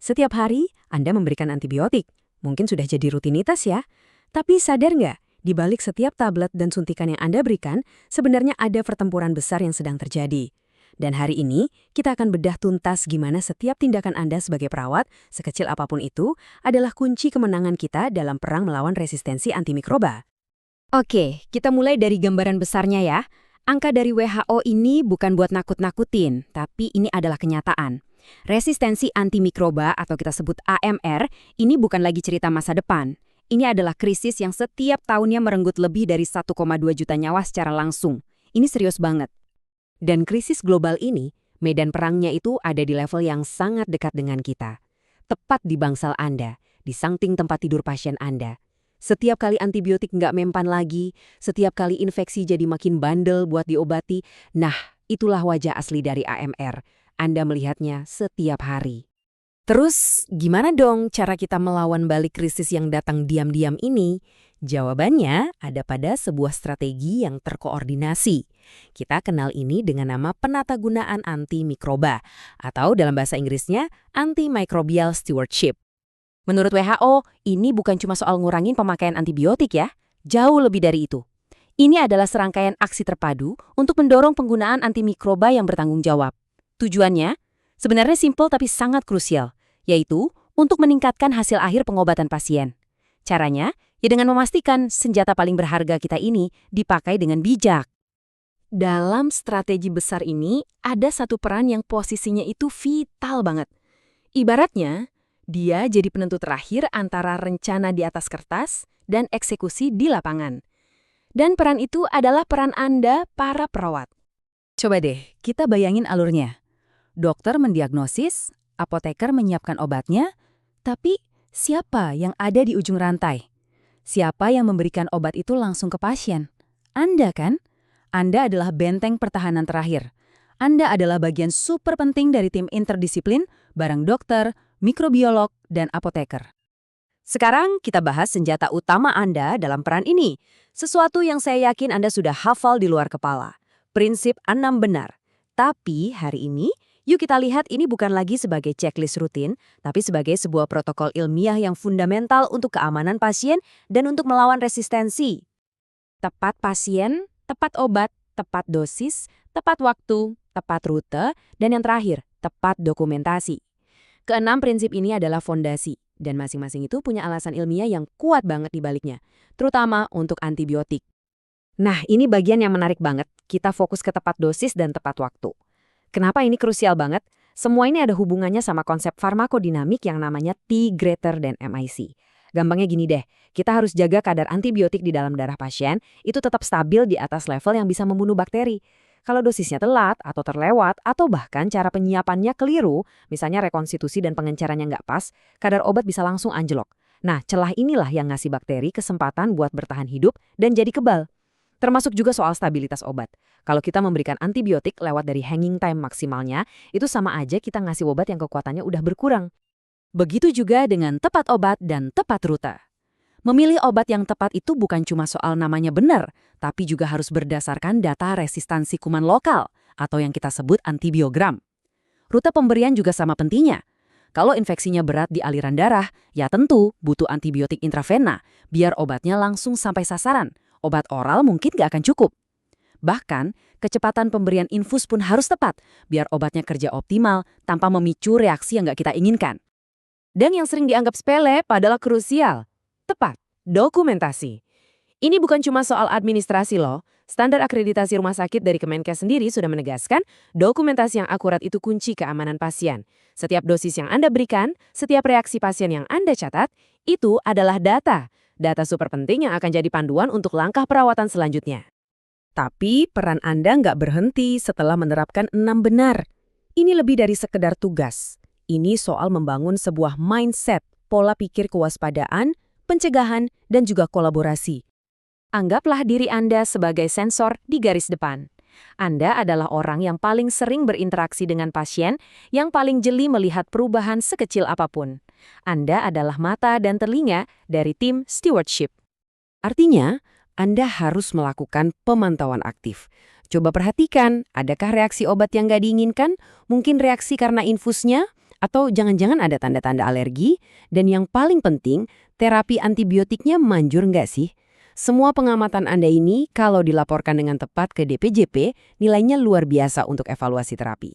Setiap hari Anda memberikan antibiotik. Mungkin sudah jadi rutinitas ya. Tapi sadar nggak, di balik setiap tablet dan suntikan yang Anda berikan, sebenarnya ada pertempuran besar yang sedang terjadi. Dan hari ini, kita akan bedah tuntas gimana setiap tindakan Anda sebagai perawat, sekecil apapun itu, adalah kunci kemenangan kita dalam perang melawan resistensi antimikroba. Oke, kita mulai dari gambaran besarnya ya. Angka dari WHO ini bukan buat nakut-nakutin, tapi ini adalah kenyataan. Resistensi antimikroba atau kita sebut AMR ini bukan lagi cerita masa depan. Ini adalah krisis yang setiap tahunnya merenggut lebih dari 1,2 juta nyawa secara langsung. Ini serius banget. Dan krisis global ini, medan perangnya itu ada di level yang sangat dekat dengan kita. Tepat di bangsal Anda, di samping tempat tidur pasien Anda. Setiap kali antibiotik nggak mempan lagi, setiap kali infeksi jadi makin bandel buat diobati, nah itulah wajah asli dari AMR. Anda melihatnya setiap hari. Terus, gimana dong cara kita melawan balik krisis yang datang diam-diam ini? Jawabannya ada pada sebuah strategi yang terkoordinasi. Kita kenal ini dengan nama penatagunaan antimikroba, atau dalam bahasa Inggrisnya, antimicrobial stewardship. Menurut WHO, ini bukan cuma soal ngurangin pemakaian antibiotik ya, jauh lebih dari itu. Ini adalah serangkaian aksi terpadu untuk mendorong penggunaan antimikroba yang bertanggung jawab. Tujuannya sebenarnya simpel tapi sangat krusial, yaitu untuk meningkatkan hasil akhir pengobatan pasien. Caranya, ya dengan memastikan senjata paling berharga kita ini dipakai dengan bijak. Dalam strategi besar ini, ada satu peran yang posisinya itu vital banget. Ibaratnya, dia jadi penentu terakhir antara rencana di atas kertas dan eksekusi di lapangan. Dan peran itu adalah peran Anda, para perawat. Coba deh, kita bayangin alurnya. Dokter mendiagnosis, apoteker menyiapkan obatnya, tapi siapa yang ada di ujung rantai? Siapa yang memberikan obat itu langsung ke pasien? Anda kan? Anda adalah benteng pertahanan terakhir. Anda adalah bagian super penting dari tim interdisiplin bareng dokter, mikrobiolog, dan apoteker. Sekarang kita bahas senjata utama Anda dalam peran ini. Sesuatu yang saya yakin Anda sudah hafal di luar kepala. Prinsip 6 benar. Tapi hari ini, yuk kita lihat ini bukan lagi sebagai checklist rutin, tapi sebagai sebuah protokol ilmiah yang fundamental untuk keamanan pasien dan untuk melawan resistensi. Tepat pasien, tepat obat, tepat dosis, tepat waktu, tepat rute, dan yang terakhir, tepat dokumentasi. Keenam prinsip ini adalah fondasi, dan masing-masing itu punya alasan ilmiah yang kuat banget di baliknya, terutama untuk antibiotik. Nah, ini bagian yang menarik banget, kita fokus ke tepat dosis dan tepat waktu. Kenapa ini krusial banget? Semua ini ada hubungannya sama konsep farmakodinamik yang namanya T greater than MIC. Gampangnya gini deh, kita harus jaga kadar antibiotik di dalam darah pasien itu tetap stabil di atas level yang bisa membunuh bakteri. Kalau dosisnya telat atau terlewat atau bahkan cara penyiapannya keliru, misalnya rekonstitusi dan pengencerannya nggak pas, kadar obat bisa langsung anjlok. Nah, celah inilah yang ngasih bakteri kesempatan buat bertahan hidup dan jadi kebal. Termasuk juga soal stabilitas obat. Kalau kita memberikan antibiotik lewat dari hanging time maksimalnya, itu sama aja kita ngasih obat yang kekuatannya udah berkurang. Begitu juga dengan tepat obat dan tepat rute. Memilih obat yang tepat itu bukan cuma soal namanya benar, tapi juga harus berdasarkan data resistansi kuman lokal, atau yang kita sebut antibiogram. Rute pemberian juga sama pentingnya. Kalau infeksinya berat di aliran darah, ya tentu butuh antibiotik intravena, biar obatnya langsung sampai sasaran. Obat oral mungkin nggak akan cukup. Bahkan, kecepatan pemberian infus pun harus tepat, biar obatnya kerja optimal tanpa memicu reaksi yang nggak kita inginkan. Dan yang sering dianggap sepele padahal krusial. Tepat, dokumentasi. Ini bukan cuma soal administrasi loh. Standar akreditasi rumah sakit dari Kemenkes sendiri sudah menegaskan dokumentasi yang akurat itu kunci keamanan pasien. Setiap dosis yang Anda berikan, setiap reaksi pasien yang Anda catat, itu adalah data. Data super penting yang akan jadi panduan untuk langkah perawatan selanjutnya. Tapi peran Anda nggak berhenti setelah menerapkan 6 benar. Ini lebih dari sekedar tugas. Ini soal membangun sebuah mindset, pola pikir kewaspadaan, pencegahan, dan juga kolaborasi. Anggaplah diri Anda sebagai sensor di garis depan. Anda adalah orang yang paling sering berinteraksi dengan pasien, yang paling jeli melihat perubahan sekecil apapun. Anda adalah mata dan telinga dari tim stewardship. Artinya, Anda harus melakukan pemantauan aktif. Coba perhatikan, adakah reaksi obat yang nggak diinginkan? Mungkin reaksi karena infusnya? Atau jangan-jangan ada tanda-tanda alergi? Dan yang paling penting, terapi antibiotiknya manjur nggak sih? Semua pengamatan Anda ini, kalau dilaporkan dengan tepat ke DPJP, nilainya luar biasa untuk evaluasi terapi.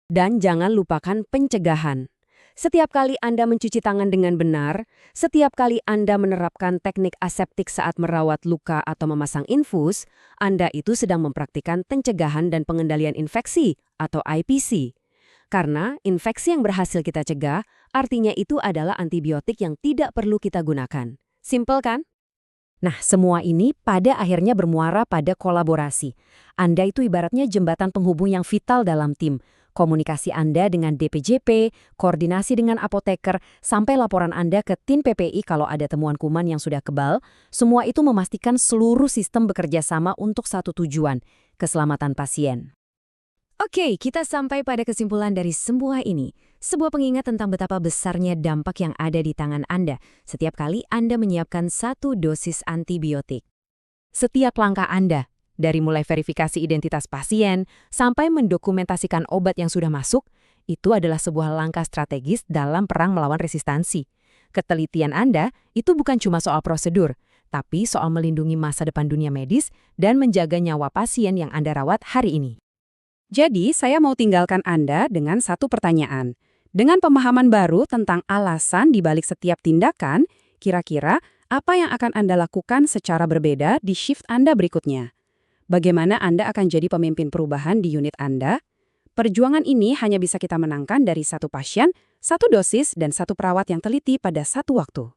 Dan jangan lupakan pencegahan. Setiap kali Anda mencuci tangan dengan benar, setiap kali Anda menerapkan teknik aseptik saat merawat luka atau memasang infus, Anda itu sedang mempraktikkan pencegahan dan pengendalian infeksi atau IPC. Karena infeksi yang berhasil kita cegah, artinya itu adalah antibiotik yang tidak perlu kita gunakan. Simpel kan? Nah, semua ini pada akhirnya bermuara pada kolaborasi. Anda itu ibaratnya jembatan penghubung yang vital dalam tim. Komunikasi Anda dengan DPJP, koordinasi dengan apoteker, sampai laporan Anda ke tim PPI kalau ada temuan kuman yang sudah kebal, semua itu memastikan seluruh sistem bekerja sama untuk satu tujuan, keselamatan pasien. Oke, kita sampai pada kesimpulan dari semua ini. Sebuah pengingat tentang betapa besarnya dampak yang ada di tangan Anda setiap kali Anda menyiapkan satu dosis antibiotik. Setiap langkah Anda, dari mulai verifikasi identitas pasien sampai mendokumentasikan obat yang sudah masuk, itu adalah sebuah langkah strategis dalam perang melawan resistansi. Ketelitian Anda itu bukan cuma soal prosedur, tapi soal melindungi masa depan dunia medis dan menjaga nyawa pasien yang Anda rawat hari ini. Jadi, saya mau tinggalkan Anda dengan satu pertanyaan. Dengan pemahaman baru tentang alasan di balik setiap tindakan, kira-kira apa yang akan Anda lakukan secara berbeda di shift Anda berikutnya? Bagaimana Anda akan jadi pemimpin perubahan di unit Anda? Perjuangan ini hanya bisa kita menangkan dari satu pasien, satu dosis, dan satu perawat yang teliti pada satu waktu.